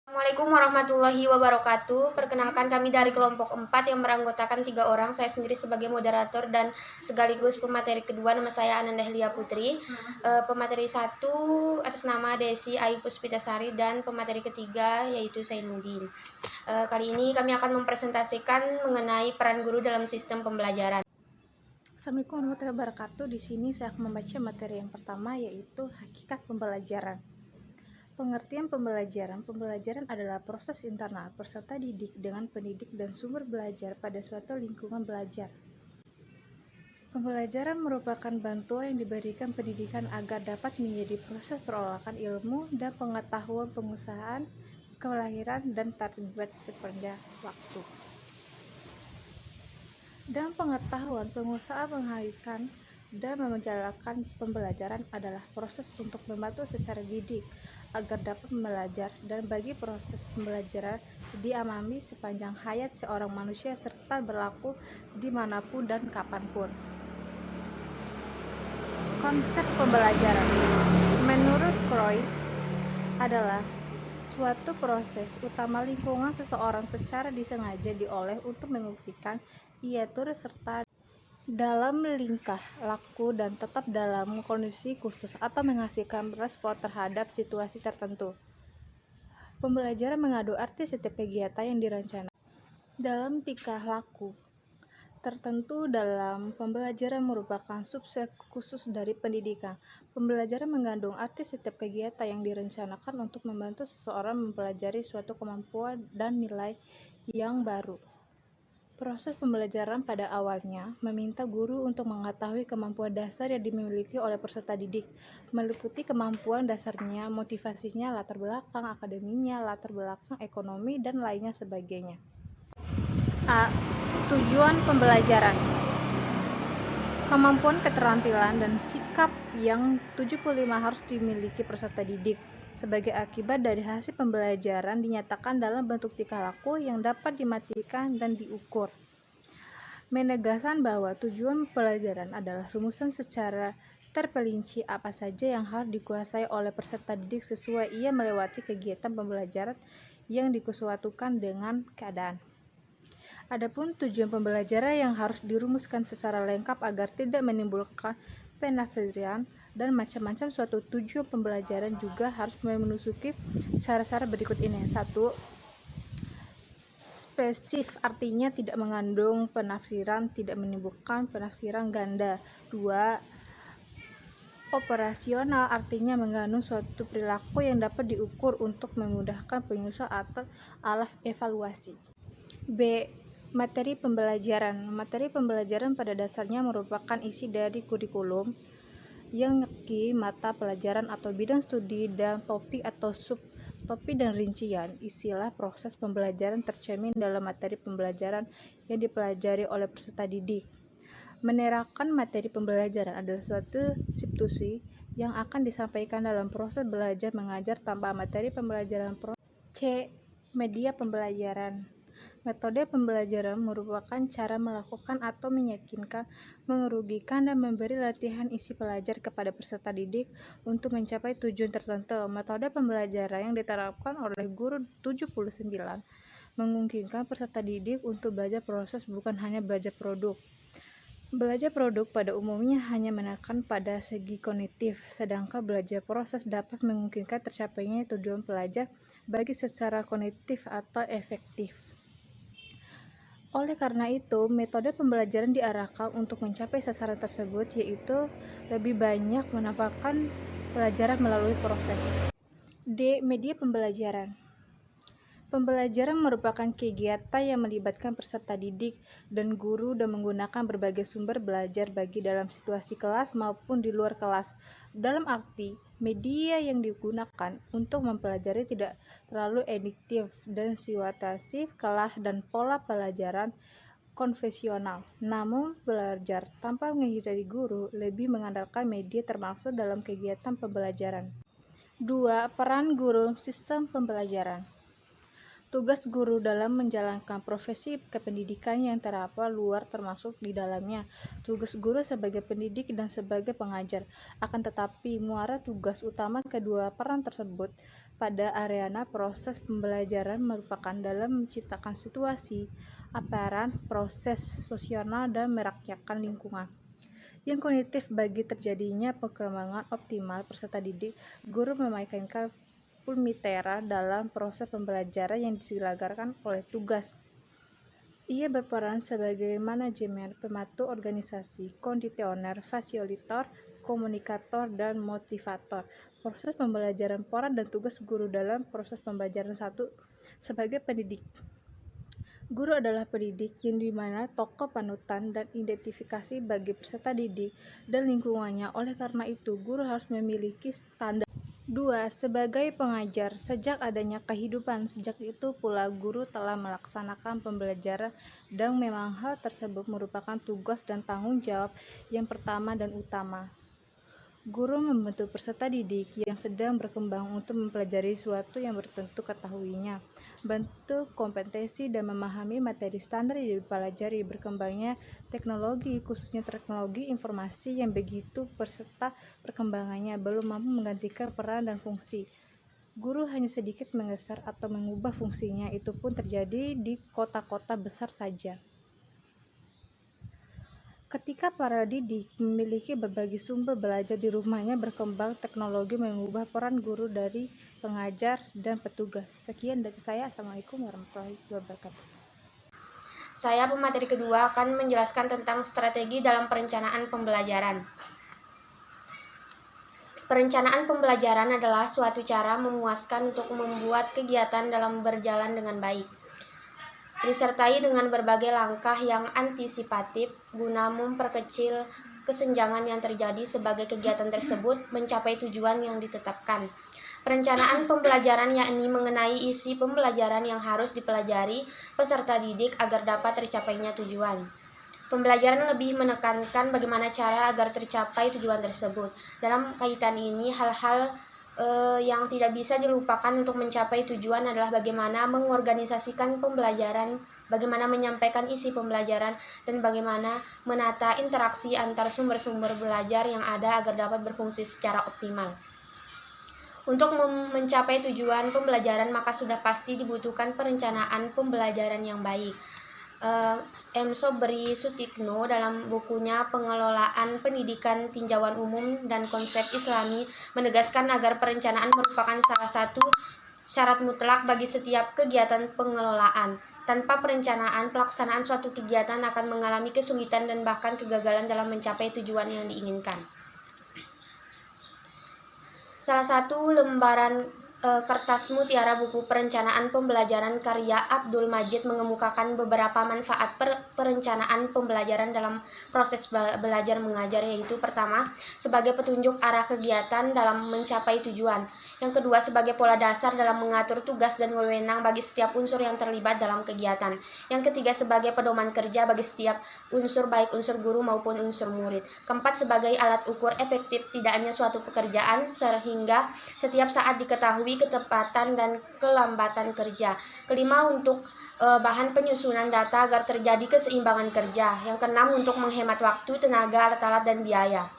Assalamualaikum warahmatullahi wabarakatuh. Perkenalkan kami dari kelompok 4 yang beranggotakan 3 orang. Saya sendiri sebagai moderator dan sekaligus pemateri kedua. Nama saya Ananda Helia Putri. Pemateri 1 atas nama Desi Ayu Puspitasari dan pemateri ketiga yaitu Zainuddin. Kali ini kami akan mempresentasikan mengenai peran guru dalam sistem pembelajaran. Assalamualaikum warahmatullahi wabarakatuh. Di sini saya akan membaca materi yang pertama, yaitu hakikat pembelajaran. Pengertian pembelajaran. Pembelajaran adalah proses internal peserta didik dengan pendidik dan sumber belajar pada suatu lingkungan belajar. Pembelajaran merupakan bantuan yang diberikan pendidikan agar dapat menjadi proses perolahan ilmu dan pengetahuan pengusahaan, kelahiran, dan terlibat sepanjang waktu. Dan pengetahuan pengusaha menghadirkan dan menjalankan pembelajaran adalah proses untuk membantu secara didik agar dapat belajar dan bagi proses pembelajaran diamami sepanjang hayat seorang manusia serta berlaku dimanapun dan kapanpun. Konsep pembelajaran menurut Freud adalah suatu proses utama lingkungan seseorang secara disengaja diolah untuk membuktikan ia turut serta dalam lingkah laku dan tetap dalam kondisi khusus atau menghasilkan respon terhadap situasi tertentu. Pembelajaran mengandung arti setiap kegiatan yang direncanakan dalam tingkah laku tertentu dalam pembelajaran merupakan subset khusus dari pendidikan. Pembelajaran mengandung arti setiap kegiatan yang direncanakan untuk membantu seseorang mempelajari suatu kemampuan dan nilai yang baru. Proses pembelajaran pada awalnya meminta guru untuk mengetahui kemampuan dasar yang dimiliki oleh peserta didik, meliputi kemampuan dasarnya, motivasinya, latar belakang akademinya, latar belakang ekonomi, dan lainnya sebagainya. A. Tujuan pembelajaran. Kemampuan, keterampilan, dan sikap yang 75 harus dimiliki peserta didik. Sebagai akibat dari hasil pembelajaran dinyatakan dalam bentuk tingkah laku yang dapat dimatikan dan diukur. Menegaskan bahwa tujuan pembelajaran adalah rumusan secara terperinci apa saja yang harus dikuasai oleh peserta didik sesuai ia melewati kegiatan pembelajaran yang dikesuatukan dengan keadaan. Adapun tujuan pembelajaran yang harus dirumuskan secara lengkap agar tidak menimbulkan penafsiran dan macam-macam suatu tujuan pembelajaran juga harus memenuhi syarat-syarat berikut ini. 1. Spesifik artinya tidak mengandung penafsiran, tidak menimbulkan penafsiran ganda. 2. Operasional artinya mengandung suatu perilaku yang dapat diukur untuk memudahkan penyusun atau alat evaluasi. B. Materi pembelajaran. Materi pembelajaran pada dasarnya merupakan isi dari kurikulum yang mengikuti mata pelajaran atau bidang studi dan topik atau subtopik dan rincian. Istilah proses pembelajaran tercermin dalam materi pembelajaran yang dipelajari oleh peserta didik. Menerapkan materi pembelajaran adalah suatu substitusi yang akan disampaikan dalam proses belajar mengajar tanpa materi pembelajaran. C. Media pembelajaran. Metode pembelajaran merupakan cara melakukan atau meyakinkan, mengerugikan, dan memberi latihan isi pelajar kepada peserta didik untuk mencapai tujuan tertentu. Metode pembelajaran yang diterapkan oleh guru 79 memungkinkan peserta didik untuk belajar proses bukan hanya belajar produk. Belajar produk pada umumnya hanya menekan pada segi kognitif, sedangkan belajar proses dapat memungkinkan tercapainya tujuan pelajar baik secara kognitif atau efektif. Oleh karena itu, metode pembelajaran diarahkan untuk mencapai sasaran tersebut, yaitu lebih banyak menampakkan pelajaran melalui proses. D. Media pembelajaran. Pembelajaran merupakan kegiatan yang melibatkan peserta didik dan guru dan menggunakan berbagai sumber belajar baik dalam situasi kelas maupun di luar kelas. Dalam arti, media yang digunakan untuk mempelajari tidak terlalu eduktif dan situatif kelas dan pola pelajaran konvensional. Namun, belajar tanpa menghindari guru lebih mengandalkan media termasuk dalam kegiatan pembelajaran. 2. Peran guru sistem pembelajaran. Tugas guru dalam menjalankan profesi kependidikan yang terapar luar termasuk di dalamnya tugas guru sebagai pendidik dan sebagai pengajar. Akan tetapi, muara tugas utama kedua peran tersebut pada arena proses pembelajaran merupakan dalam menciptakan situasi, aparat, proses sosional, dan merakyatkan lingkungan yang kondusif bagi terjadinya perkembangan optimal peserta didik. Guru memainkan pulmitera dalam proses pembelajaran yang diselenggarakan oleh tugas. Ia berperan sebagai manajemen, pembantu organisasi, kondisioner, fasilitator, komunikator, dan motivator. Proses pembelajaran peran dan tugas guru dalam proses pembelajaran 1. Sebagai pendidik. Guru adalah pendidik yang dimana tokoh panutan dan identifikasi bagi peserta didik dan lingkungannya. Oleh karena itu, guru harus memiliki standar. 2. Sebagai pengajar, sejak adanya kehidupan, sejak itu pula guru telah melaksanakan pembelajaran dan memang hal tersebut merupakan tugas dan tanggung jawab yang pertama dan utama. Guru membantu peserta didik yang sedang berkembang untuk mempelajari sesuatu yang bertentu ketahuinya, bentuk kompetensi dan memahami materi standar yang dipelajari. Berkembangnya teknologi, khususnya teknologi informasi yang begitu peserta perkembangannya belum mampu menggantikan peran dan fungsi. Guru hanya sedikit menggeser atau mengubah fungsinya, itu pun terjadi di kota-kota besar saja. Ketika para didik memiliki berbagai sumber belajar di rumahnya, berkembang teknologi mengubah peran guru dari pengajar dan petugas. Sekian dari saya. Assalamualaikum warahmatullahi wabarakatuh. Saya pemateri kedua akan menjelaskan tentang strategi dalam perencanaan pembelajaran. Perencanaan pembelajaran adalah suatu cara memuaskan untuk membuat kegiatan dalam berjalan dengan baik, disertai dengan berbagai langkah yang antisipatif guna memperkecil kesenjangan yang terjadi sebagai kegiatan tersebut mencapai tujuan yang ditetapkan. Perencanaan pembelajaran yakni mengenai isi pembelajaran yang harus dipelajari peserta didik agar dapat tercapainya tujuan. Pembelajaran lebih menekankan bagaimana cara agar tercapai tujuan tersebut. Dalam kaitan ini, hal-hal yang tidak bisa dilupakan untuk mencapai tujuan adalah bagaimana mengorganisasikan pembelajaran, bagaimana menyampaikan isi pembelajaran, dan bagaimana menata interaksi antar sumber-sumber belajar yang ada agar dapat berfungsi secara optimal. Untuk mencapai tujuan pembelajaran, maka sudah pasti dibutuhkan perencanaan pembelajaran yang baik. M. Sobri Sutikno dalam bukunya Pengelolaan Pendidikan Tinjauan Umum dan Konsep Islami menegaskan agar perencanaan merupakan salah satu syarat mutlak bagi setiap kegiatan pengelolaan. Tanpa perencanaan, pelaksanaan suatu kegiatan akan mengalami kesulitan dan bahkan kegagalan dalam mencapai tujuan yang diinginkan. Salah satu lembaran kertas mutiara buku perencanaan pembelajaran karya Abdul Majid mengemukakan beberapa manfaat perencanaan pembelajaran dalam proses belajar mengajar, yaitu pertama, sebagai petunjuk arah kegiatan dalam mencapai tujuan. Yang kedua, sebagai pola dasar dalam mengatur tugas dan wewenang bagi setiap unsur yang terlibat dalam kegiatan. Yang ketiga, sebagai pedoman kerja bagi setiap unsur, baik unsur guru maupun unsur murid. Keempat, sebagai alat ukur efektif tidaknya suatu pekerjaan sehingga setiap saat diketahui ketepatan dan kelambatan kerja. Kelima, untuk bahan penyusunan data agar terjadi keseimbangan kerja. Yang keenam, untuk menghemat waktu, tenaga, alat-alat, dan biaya.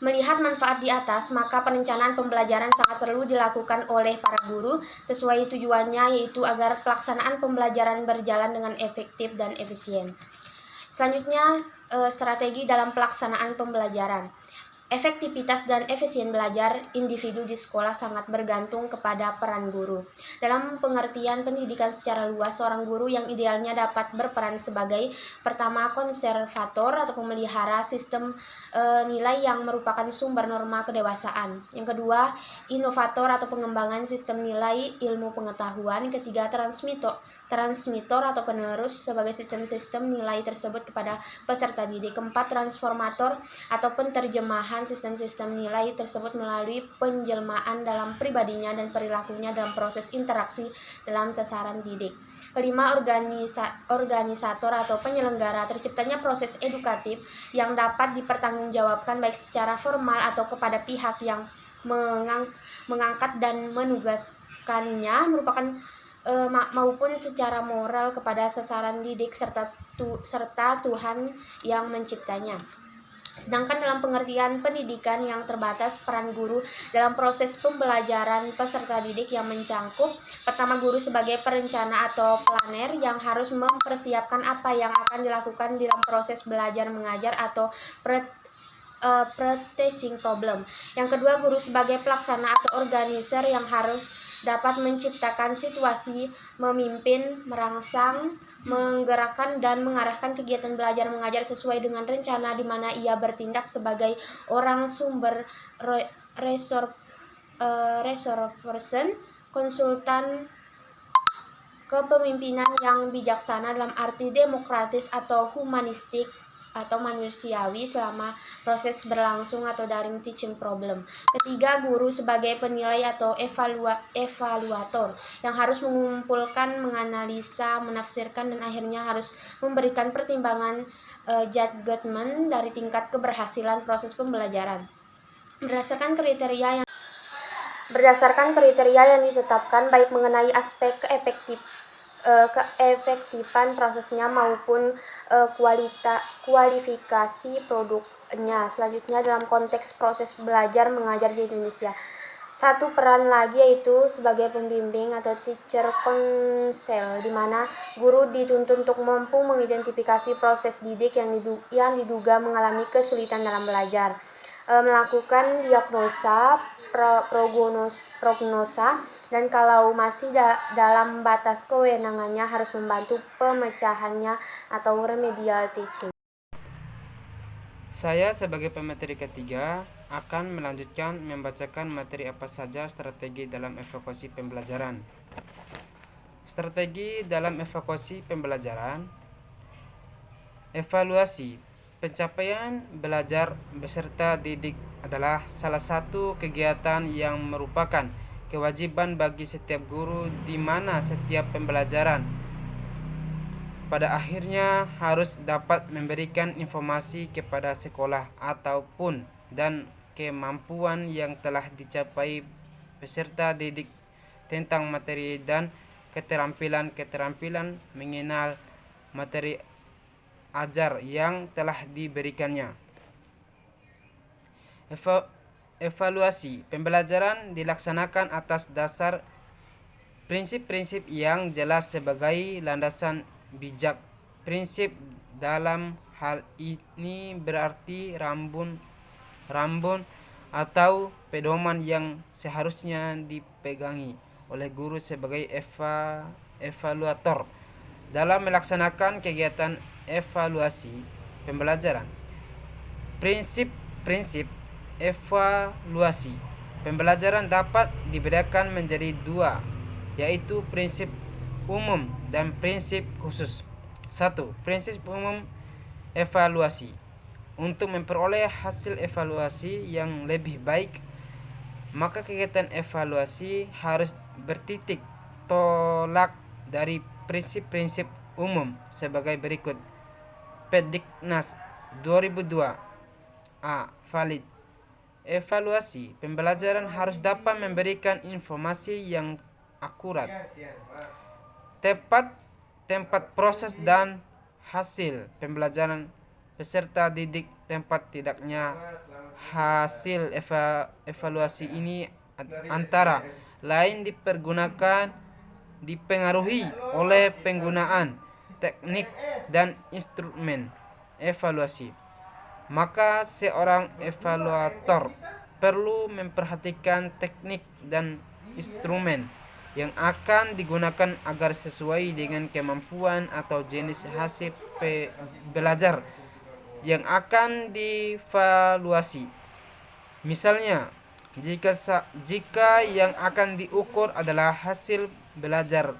Melihat manfaat di atas, maka perencanaan pembelajaran sangat perlu dilakukan oleh para guru sesuai tujuannya, yaitu agar pelaksanaan pembelajaran berjalan dengan efektif dan efisien. Selanjutnya, strategi dalam pelaksanaan pembelajaran. Efektivitas dan efisien belajar individu di sekolah sangat bergantung kepada peran guru. Dalam pengertian pendidikan secara luas, seorang guru yang idealnya dapat berperan sebagai pertama, konservator atau pemelihara sistem nilai yang merupakan sumber norma kedewasaan. Yang kedua, inovator atau pengembangan sistem nilai ilmu pengetahuan. Yang ketiga, transmitor atau penerus sebagai sistem-sistem nilai tersebut kepada peserta didik. Keempat, transformator atau penerjemahan sistem-sistem nilai tersebut melalui penjelmaan dalam pribadinya dan perilakunya dalam proses interaksi dalam sasaran didik. Kelima, organisator atau penyelenggara terciptanya proses edukatif yang dapat dipertanggungjawabkan baik secara formal atau kepada pihak yang mengangkat dan menugaskannya merupakan maupun secara moral kepada sasaran didik serta Tuhan yang menciptanya. Sedangkan dalam pengertian pendidikan yang terbatas, peran guru dalam proses pembelajaran peserta didik yang mencangkup pertama, guru sebagai perencana atau planer yang harus mempersiapkan apa yang akan dilakukan dalam proses belajar mengajar atau practicing problem. Yang kedua, guru sebagai pelaksana atau organizer yang harus dapat menciptakan situasi, memimpin, merangsang, menggerakkan dan mengarahkan kegiatan belajar mengajar sesuai dengan rencana, di mana ia bertindak sebagai orang sumber, resource person, konsultan kepemimpinan yang bijaksana dalam arti demokratis atau humanistik atau manusiawi selama proses berlangsung atau daring teaching problem. Ketiga, guru sebagai penilai atau evaluator yang harus mengumpulkan, menganalisa, menafsirkan, dan akhirnya harus memberikan pertimbangan judgment dari tingkat keberhasilan proses pembelajaran. Berdasarkan kriteria yang ditetapkan baik mengenai aspek keefektifan prosesnya maupun kualifikasi produknya. Selanjutnya, dalam konteks proses belajar mengajar di Indonesia, satu peran lagi yaitu sebagai pembimbing atau teacher counsel, di mana guru dituntut untuk mampu mengidentifikasi proses didik yang diduga mengalami kesulitan dalam belajar, melakukan diagnosa, prognosa, dan kalau masih dalam batas kewenangannya harus membantu pemecahannya atau remedial teaching. Saya sebagai pemateri ketiga akan melanjutkan membacakan materi apa saja strategi dalam evaluasi pembelajaran. Strategi dalam evaluasi pembelajaran. Evaluasi pencapaian belajar beserta didik adalah salah satu kegiatan yang merupakan kewajiban bagi setiap guru, di mana setiap pembelajaran pada akhirnya harus dapat memberikan informasi kepada sekolah ataupun dan kemampuan yang telah dicapai peserta didik tentang materi dan keterampilan mengenal materi ajar yang telah diberikannya. Evaluasi pembelajaran dilaksanakan atas dasar prinsip-prinsip yang jelas sebagai landasan bijak. Prinsip dalam hal ini berarti rambun atau pedoman yang seharusnya dipegangi oleh guru sebagai evaluator dalam melaksanakan kegiatan evaluasi pembelajaran. Prinsip evaluasi pembelajaran dapat dibedakan menjadi dua, yaitu prinsip umum dan prinsip khusus. 1. Prinsip umum evaluasi. Untuk memperoleh hasil evaluasi yang lebih baik, maka kegiatan evaluasi harus bertitik tolak dari prinsip-prinsip umum sebagai berikut. Pediknas 2002 A. Valid. Evaluasi pembelajaran harus dapat memberikan informasi yang akurat, tepat tempat proses dan hasil pembelajaran peserta didik. Tempat tidaknya hasil evaluasi ini antara lain dipengaruhi oleh penggunaan teknik dan instrumen evaluasi. Maka seorang evaluator perlu memperhatikan teknik dan instrumen yang akan digunakan agar sesuai dengan kemampuan atau jenis hasil belajar yang akan dievaluasi. Misalnya, jika yang akan diukur adalah hasil belajar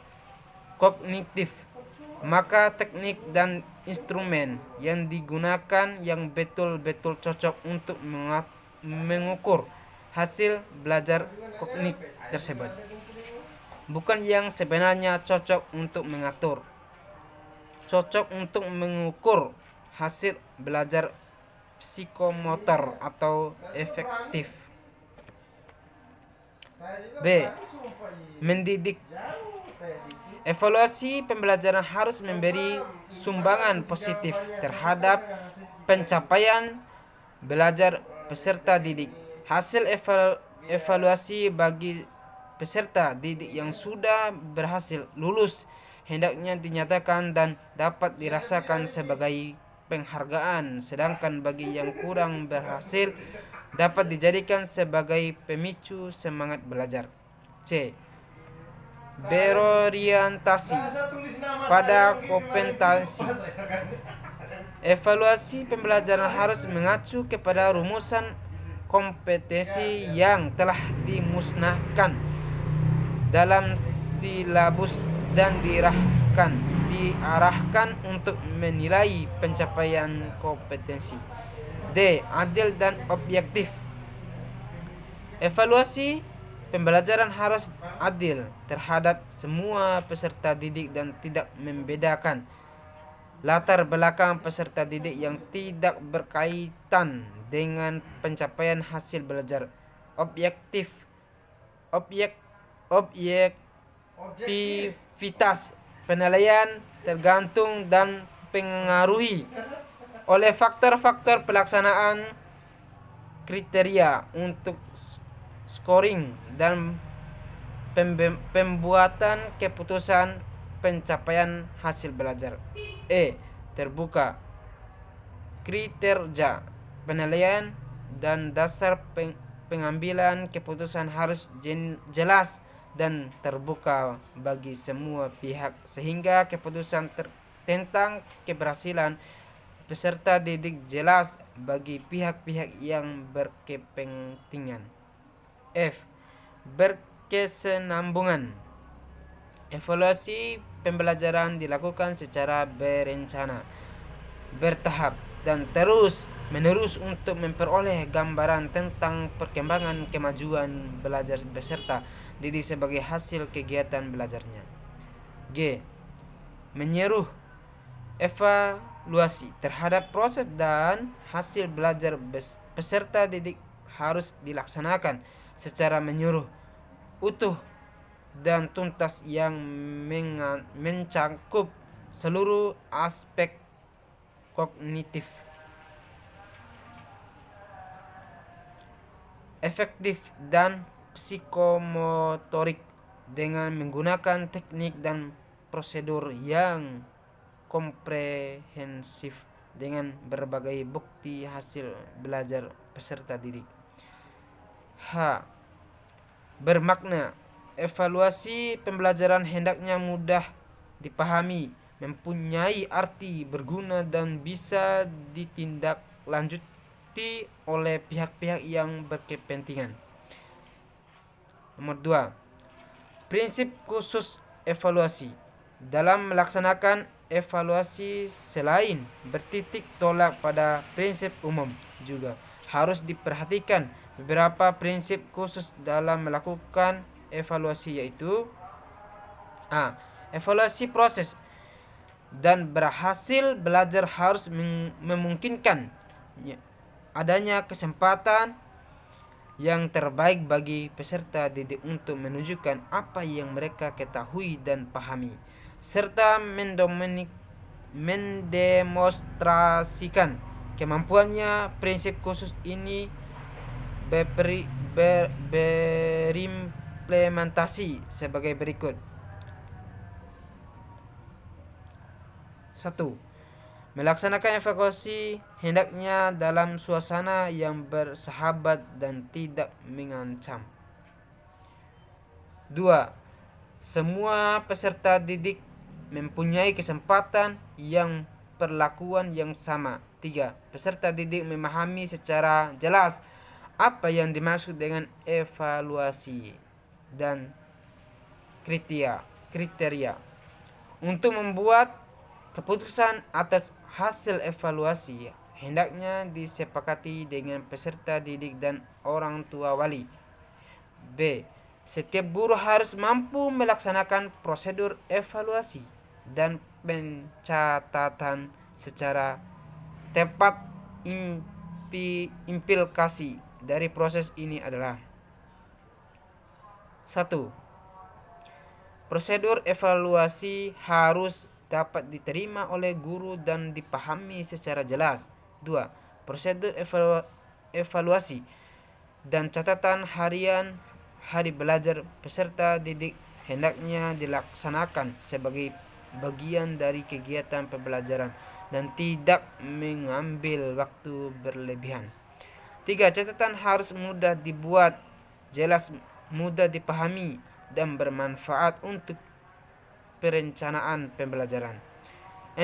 kognitif, maka teknik dan instrumen yang digunakan yang betul-betul cocok untuk mengukur hasil belajar kognitif tersebut, bukan yang sebenarnya cocok untuk mengukur hasil belajar psikomotor atau efektif. B. Mendidik Evaluasi pembelajaran harus memberi sumbangan positif terhadap pencapaian belajar peserta didik. Hasil evaluasi bagi peserta didik yang sudah berhasil lulus hendaknya dinyatakan dan dapat dirasakan sebagai penghargaan, sedangkan bagi yang kurang berhasil dapat dijadikan sebagai pemicu semangat belajar. C. Berorientasi pada kompetensi. Evaluasi pembelajaran harus mengacu kepada rumusan kompetensi yang telah dimusnahkan dalam silabus dan diarahkan untuk menilai pencapaian kompetensi. D. Adil dan objektif. Evaluasi pembelajaran harus adil terhadap semua peserta didik dan tidak membedakan latar belakang peserta didik yang tidak berkaitan dengan pencapaian hasil belajar. Objektivitas penilaian tergantung dan pengaruhi oleh faktor-faktor pelaksanaan, kriteria untuk scoring dan pembuatan keputusan pencapaian hasil belajar. E. Terbuka. Kriteria penilaian dan dasar pengambilan keputusan harus jelas dan terbuka bagi semua pihak sehingga keputusan tentang keberhasilan peserta didik jelas bagi pihak-pihak yang berkepentingan. F. Berkesinambungan. Evaluasi pembelajaran dilakukan secara berencana, bertahap, dan terus-menerus untuk memperoleh gambaran tentang perkembangan kemajuan belajar peserta didik sebagai hasil kegiatan belajarnya. G. Menyeluruh evaluasi terhadap proses dan hasil belajar peserta didik harus dilaksanakan secara menyeluruh, utuh, dan tuntas yang mencakup seluruh aspek kognitif, efektif, dan psikomotorik dengan menggunakan teknik dan prosedur yang komprehensif dengan berbagai bukti hasil belajar peserta didik. H. Bermakna. Evaluasi pembelajaran hendaknya mudah dipahami, mempunyai arti berguna dan bisa ditindaklanjuti oleh pihak-pihak yang berkepentingan. Nomor 2. Prinsip khusus evaluasi. Dalam melaksanakan evaluasi selain bertitik tolak pada prinsip umum, juga harus diperhatikan beberapa prinsip khusus dalam melakukan evaluasi, yaitu A. Evaluasi proses dan berhasil belajar harus memungkinkan adanya kesempatan yang terbaik bagi peserta didik untuk menunjukkan apa yang mereka ketahui dan pahami, serta mendemonstrasikan kemampuannya. Prinsip khusus ini berimplementasi sebagai berikut. 1. Melaksanakan evaluasi hendaknya dalam suasana yang bersahabat dan tidak mengancam. 2. Semua peserta didik mempunyai kesempatan yang perlakuan yang sama. 3. Peserta didik memahami secara jelas apa yang dimaksud dengan evaluasi dan kriteria untuk membuat keputusan atas hasil evaluasi hendaknya disepakati dengan peserta didik dan orang tua wali. B. Setiap guru harus mampu melaksanakan prosedur evaluasi dan pencatatan secara tepat. Implikasi dari proses ini adalah 1. Prosedur evaluasi harus dapat diterima oleh guru dan dipahami secara jelas. 2. Prosedur evaluasi dan catatan harian hari belajar peserta didik hendaknya dilaksanakan sebagai bagian dari kegiatan pembelajaran dan tidak mengambil waktu berlebihan. 3. Catatan harus mudah dibuat, jelas, mudah dipahami, dan bermanfaat untuk perencanaan pembelajaran. 4.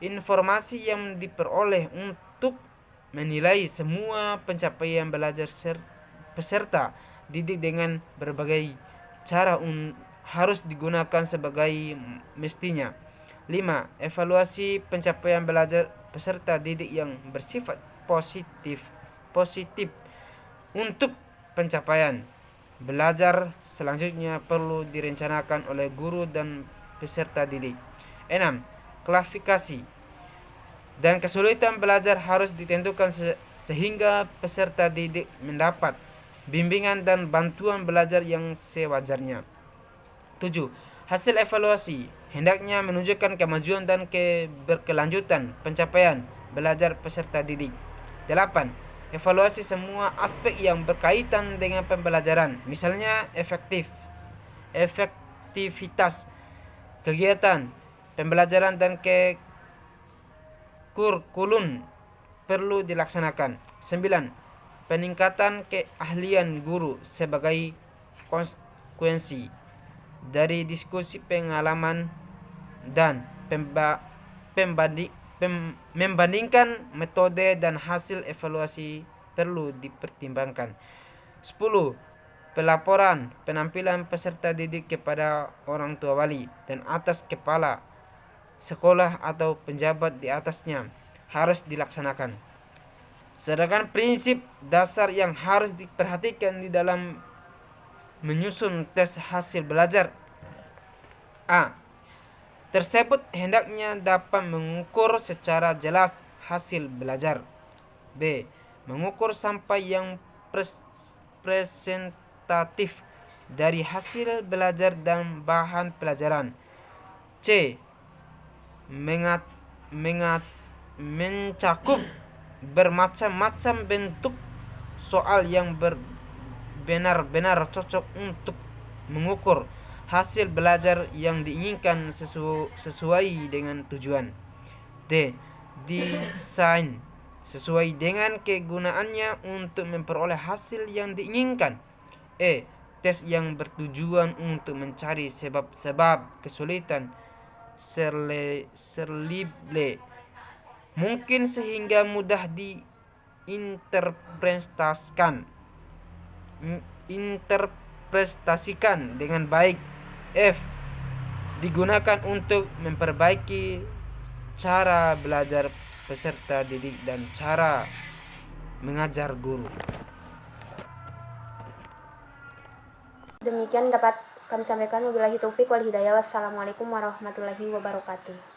Informasi yang diperoleh untuk menilai semua pencapaian belajar peserta didik dengan berbagai cara harus digunakan sebagai mestinya. 5. Evaluasi pencapaian belajar peserta didik yang bersifat positif untuk pencapaian belajar selanjutnya perlu direncanakan oleh guru dan peserta didik. 6. Klasifikasi dan kesulitan belajar harus ditentukan sehingga peserta didik mendapat bimbingan dan bantuan belajar yang sewajarnya. 7. Hasil evaluasi hendaknya menunjukkan kemajuan dan keberkelanjutan pencapaian belajar peserta didik. 8. Evaluasi semua aspek yang berkaitan dengan pembelajaran, misalnya efektivitas kegiatan pembelajaran dan kurikulum perlu dilaksanakan. 9. Peningkatan keahlian guru sebagai konsekuensi dari diskusi pengalaman dan membandingkan metode dan hasil evaluasi perlu dipertimbangkan. 10. Pelaporan penampilan peserta didik kepada orang tua wali dan atas kepala sekolah atau penjabat di atasnya harus dilaksanakan. Sedangkan prinsip dasar yang harus diperhatikan di dalam menyusun tes hasil belajar. A. Tersebut hendaknya dapat mengukur secara jelas hasil belajar. B. Mengukur sampai yang presentatif dari hasil belajar dan bahan pelajaran. C. Mencakup bermacam-macam bentuk soal yang benar-benar cocok untuk mengukur hasil belajar yang diinginkan sesuai dengan tujuan. D. Desain sesuai dengan kegunaannya untuk memperoleh hasil yang diinginkan. E. Tes yang bertujuan untuk mencari sebab-sebab kesulitan serlible mungkin sehingga mudah interpretasikan dengan baik. F. Digunakan untuk memperbaiki cara belajar peserta didik dan cara mengajar guru. Demikian dapat kami sampaikan. Wabillahi taufik wal hidayah. Wassalamualaikum warahmatullahi wabarakatuh.